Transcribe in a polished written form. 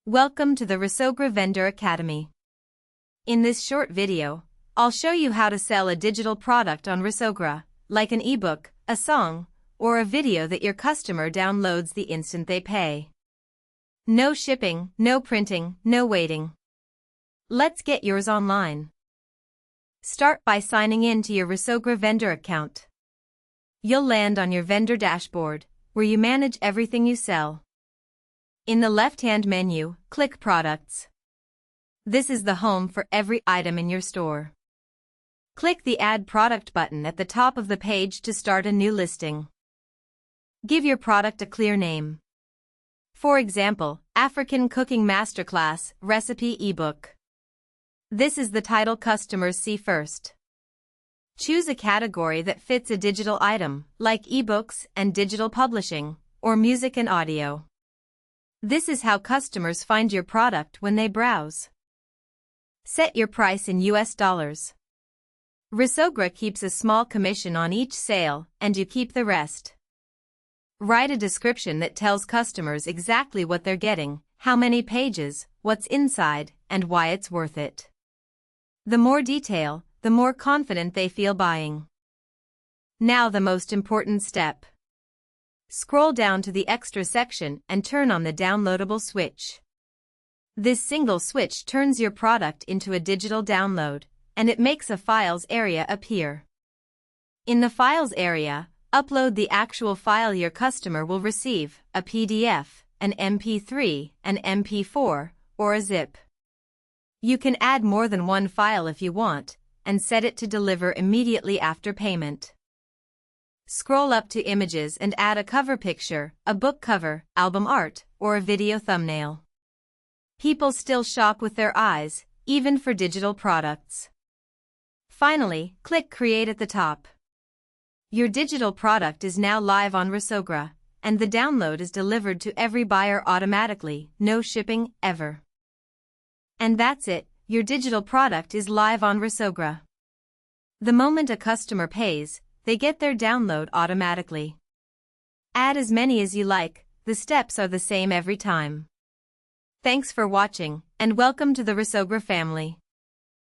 Welcome to the Resogra Vendor Academy. In this short video, I'll show you how to sell a digital product on Resogra, like an ebook, a song, or a video that your customer downloads the instant they pay. No shipping, no printing, no waiting. Let's get yours online. Start by signing in to your Resogra vendor account. You'll land on your vendor dashboard, where you manage everything you sell. In the left-hand menu, click Products. This is the home for every item in your store. Click the Add Product button at the top of the page to start a new listing. Give your product a clear name. For example, African Cooking Masterclass Recipe Ebook. This is the title customers see first. Choose a category that fits a digital item, like ebooks and digital publishing, or music and audio. This is how customers find your product when they browse. Set your price in US dollars. Resogra keeps a small commission on each sale, and you keep the rest. Write a description that tells customers exactly what they're getting, how many pages, what's inside, and why it's worth it. The more detail, the more confident they feel buying. Now the most important step. Scroll down to the Extra section and turn on the downloadable switch. This single switch turns your product into a digital download, and it makes a Files area appear. In the Files area, upload the actual file your customer will receive, a PDF, an MP3, an MP4, or a zip. You can add more than one file if you want, and set it to deliver immediately after payment. Scroll up to Images and add a cover picture, a book cover, album art, or a video thumbnail. People still shop with their eyes, even for digital products. Finally, click Create at the top. Your digital product is now live on Resogra, and the download is delivered to every buyer automatically, no shipping, ever. And that's it, your digital product is live on Resogra. The moment a customer pays, they get their download automatically. Add as many as you like, the steps are the same every time. Thanks for watching, and welcome to the Resogra family.